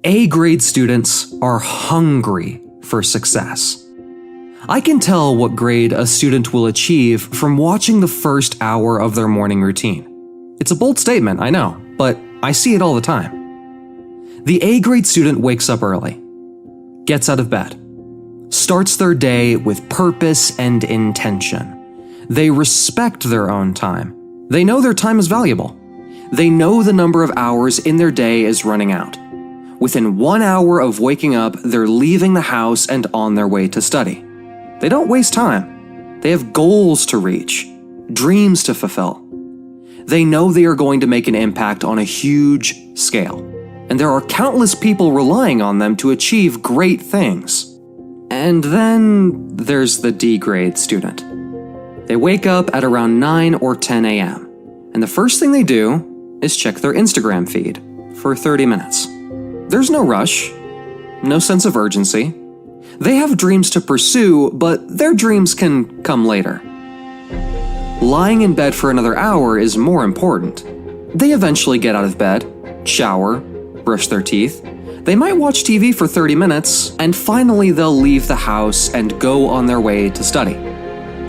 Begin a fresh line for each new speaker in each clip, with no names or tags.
A-grade students are hungry for success. I can tell what grade a student will achieve from watching the first hour of their morning routine. It's a bold statement, I know, but I see it all the time. The A-grade student wakes up early, gets out of bed, starts their day with purpose and intention. They respect their own time. They know their time is valuable. They know the number of hours in their day is running out. Within 1 hour of waking up, they're leaving the house and on their way to study. They don't waste time. They have goals to reach, dreams to fulfill. They know they are going to make an impact on a huge scale, and there are countless people relying on them to achieve great things. And then there's the D-grade student. They wake up at around 9 or 10 a.m., and the first thing they do is check their Instagram feed for 30 minutes. There's no rush, no sense of urgency. They have dreams to pursue, but their dreams can come later. Lying in bed for another hour is more important. They eventually get out of bed, shower, brush their teeth. They might watch TV for 30 minutes, and finally they'll leave the house and go on their way to study.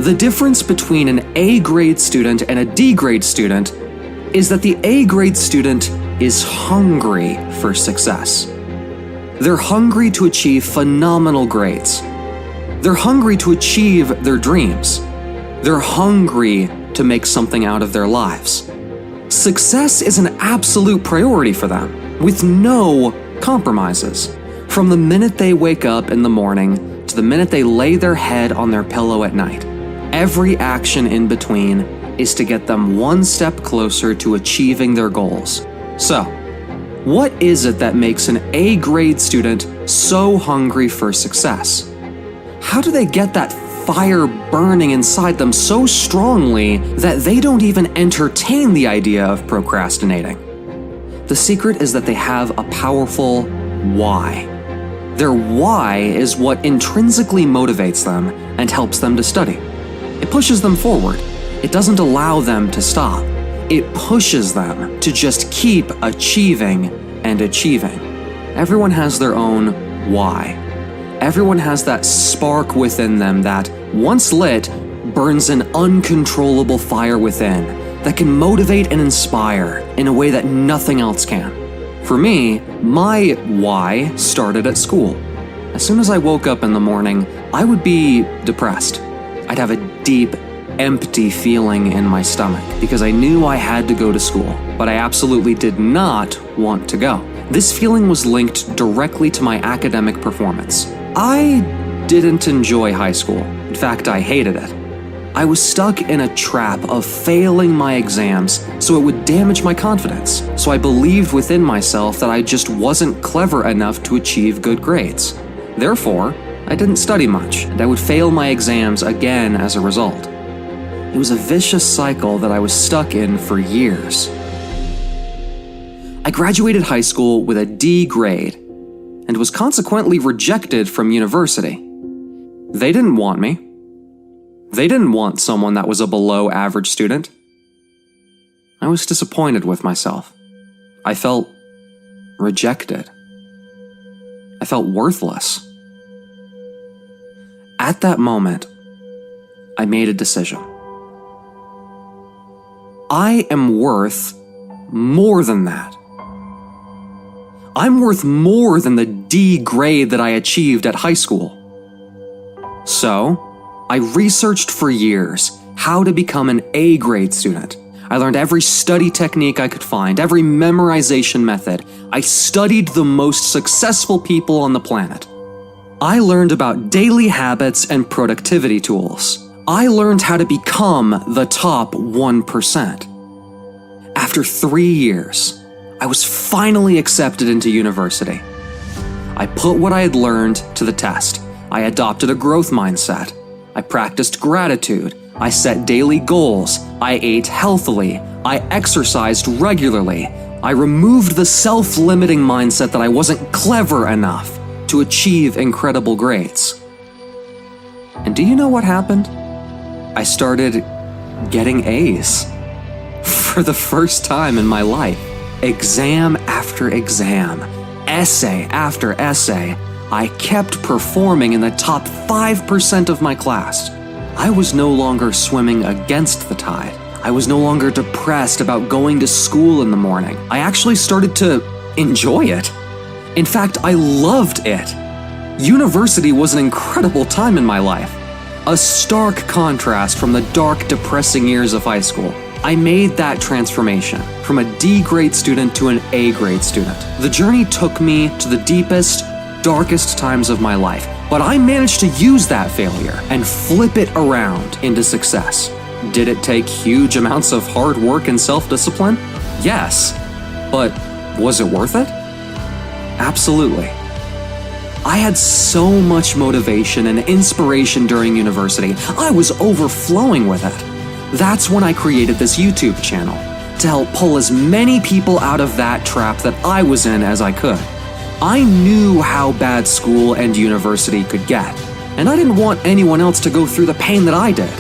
The difference between an A-grade student and a D-grade student is that the A-grade student is hungry for success. They're hungry to achieve phenomenal grades. They're hungry to achieve their dreams. They're hungry to make something out of their lives. Success is an absolute priority for them, with no compromises. From the minute they wake up in the morning to the minute they lay their head on their pillow at night, every action in between is to get them one step closer to achieving their goals. So, what is it that makes an A-grade student so hungry for success? How do they get that fire burning inside them so strongly that they don't even entertain the idea of procrastinating? The secret is that they have a powerful why. Their why is what intrinsically motivates them and helps them to study. It pushes them forward. It doesn't allow them to stop. It pushes them to just keep achieving and achieving. Everyone has their own why. Everyone has that spark within them that, once lit, burns an uncontrollable fire within that can motivate and inspire in a way that nothing else can. For me, my why started at school. As soon as I woke up in the morning, I would be depressed. I'd have a deep, empty feeling in my stomach because I knew I had to go to school, but I absolutely did not want to go. This feeling was linked directly to my academic performance. I didn't enjoy high school. In fact, I hated it. I was stuck in a trap of failing my exams so it would damage my confidence. So I believed within myself that I just wasn't clever enough to achieve good grades. Therefore, I didn't study much, and I would fail my exams again as a result. It was a vicious cycle that I was stuck in for years. I graduated high school with a D grade and was consequently rejected from university. They didn't want me. They didn't want someone that was a below average student. I was disappointed with myself. I felt rejected. I felt worthless. At that moment, I made a decision. I am worth more than that. I'm worth more than the D grade that I achieved at high school. So, I researched for years how to become an A grade student. I learned every study technique I could find, every memorization method. I studied the most successful people on the planet. I learned about daily habits and productivity tools. I learned how to become the top 1%. After 3 years, I was finally accepted into university. I put what I had learned to the test. I adopted a growth mindset. I practiced gratitude. I set daily goals. I ate healthily. I exercised regularly. I removed the self-limiting mindset that I wasn't clever enough to achieve incredible grades. And do you know what happened? I started getting A's. For the first time in my life. Exam after exam. essay after essay, I kept performing in the top 5% of my class. I was no longer swimming against the tide. I was no longer depressed about going to school in the morning. I actually started to enjoy it. In fact, I loved it. University was an incredible time in my life. A stark contrast from the dark, depressing years of high school. I made that transformation from a D grade student to an A grade student. The journey took me to the deepest, darkest times of my life, but I managed to use that failure and flip it around into success. Did it take huge amounts of hard work and self-discipline? Yes. But was it worth it? Absolutely. I had so much motivation and inspiration during university. I was overflowing with it. That's when I created this YouTube channel, to help pull as many people out of that trap that I was in as I could. I knew how bad school and university could get, and I didn't want anyone else to go through the pain that I did.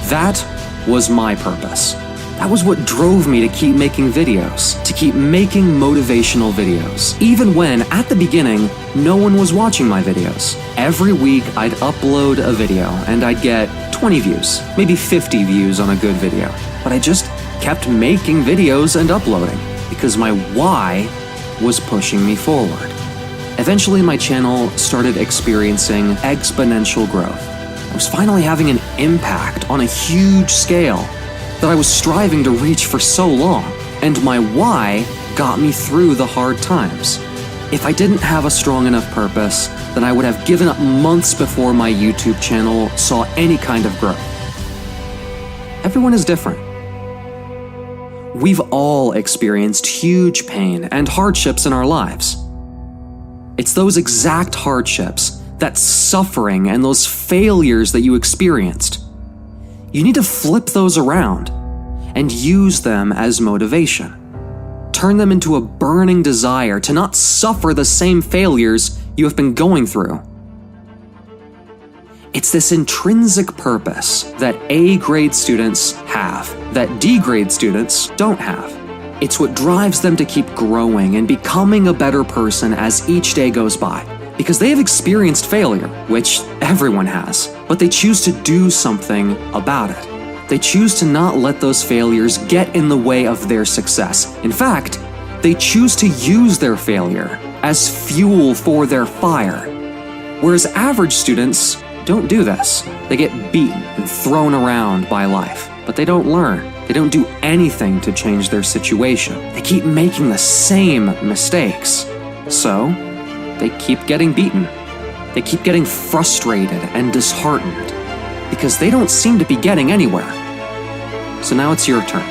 That was my purpose. That was what drove me to keep making videos, to keep making motivational videos, even when, at the beginning, no one was watching my videos. Every week, I'd upload a video, and I'd get 20 views, maybe 50 views on a good video. But I just kept making videos and uploading, because my why was pushing me forward. Eventually, my channel started experiencing exponential growth. I was finally having an impact on a huge scale that I was striving to reach for so long, and my why got me through the hard times. If I didn't have a strong enough purpose, then I would have given up months before my YouTube channel saw any kind of growth. Everyone is different. We've all experienced huge pain and hardships in our lives. It's those exact hardships, that suffering and those failures that you experienced. You need to flip those around and use them as motivation. Turn them into a burning desire to not suffer the same failures you have been going through. It's this intrinsic purpose that A grade students have, that D grade students don't have. It's what drives them to keep growing and becoming a better person as each day goes by. Because they have experienced failure, which everyone has, but they choose to do something about it. They choose to not let those failures get in the way of their success. In fact, they choose to use their failure as fuel for their fire. Whereas average students don't do this. They get beaten and thrown around by life, but they don't learn. They don't do anything to change their situation. They keep making the same mistakes. So, they keep getting beaten. They keep getting frustrated and disheartened because they don't seem to be getting anywhere. So now it's your turn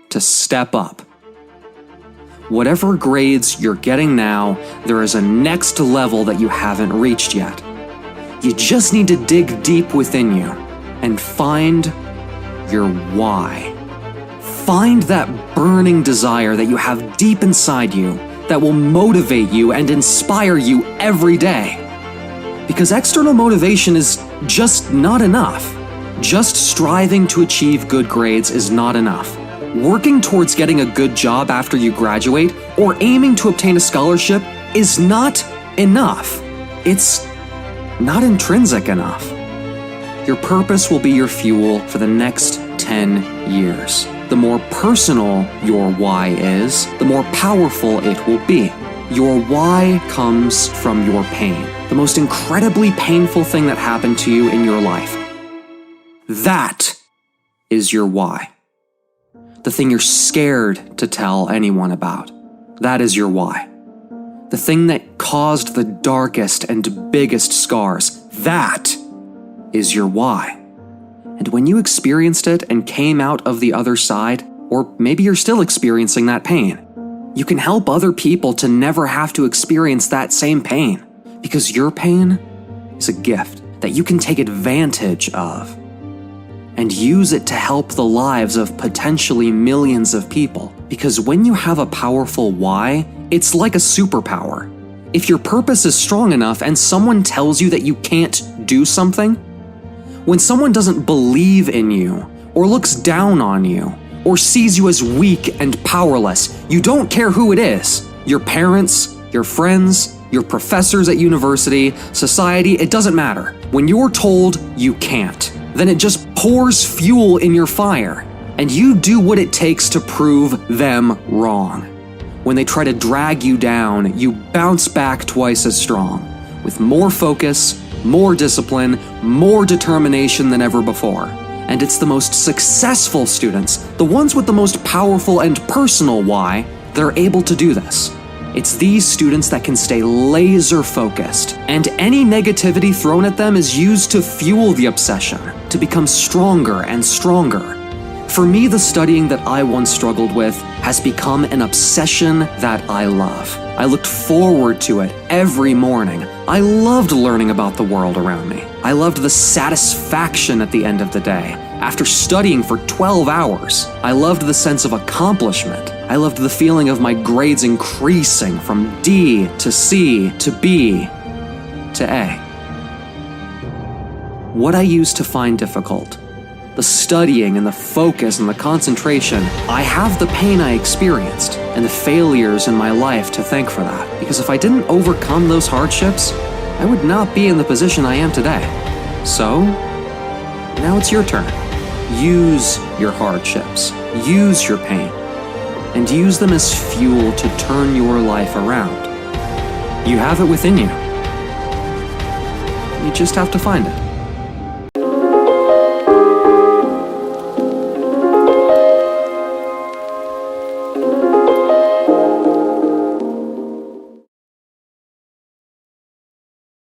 to step up. Whatever grades you're getting now, there is a next level that you haven't reached yet. You just need to dig deep within you and find your why. Find that burning desire that you have deep inside you that will motivate you and inspire you every day. Because external motivation is just not enough. Just striving to achieve good grades is not enough. Working towards getting a good job after you graduate or aiming to obtain a scholarship is not enough. It's not intrinsic enough. Your purpose will be your fuel for the next 10 years. The more personal your why is, the more powerful it will be. Your why comes from your pain, the most incredibly painful thing that happened to you in your life. That is your why. The thing you're scared to tell anyone about. That is your why. The thing that caused the darkest and biggest scars. That is your why. And when you experienced it and came out of the other side, or maybe you're still experiencing that pain, you can help other people to never have to experience that same pain. Because your pain is a gift that you can take advantage of and use it to help the lives of potentially millions of people. Because when you have a powerful why, it's like a superpower. If your purpose is strong enough and someone tells you that you can't do something, when someone doesn't believe in you, or looks down on you, or sees you as weak and powerless, you don't care who it is, your parents, Your friends, your professors at university, society, it doesn't matter. When you're told you can't, then it just pours fuel in your fire, and you do what it takes to prove them wrong. When they try to drag you down, you bounce back twice as strong, with more focus, more discipline, more determination than ever before. And it's the most successful students, the ones with the most powerful and personal why, that are able to do this. It's these students that can stay laser focused, and any negativity thrown at them is used to fuel the obsession, to become stronger and stronger. For me, the studying that I once struggled with has become an obsession that I love. I looked forward to it every morning. I loved learning about the world around me. I loved the satisfaction at the end of the day. After studying for 12 hours, I loved the sense of accomplishment. I loved the feeling of my grades increasing from D to C to B to A. What I used to find difficult, the studying and the focus and the concentration, I have the pain I experienced and the failures in my life to thank for that. Because if I didn't overcome those hardships, I would not be in the position I am today. So, now it's your turn. Use your hardships, use your pain, and use them as fuel to turn your life around. You have it within you. You just have to find it.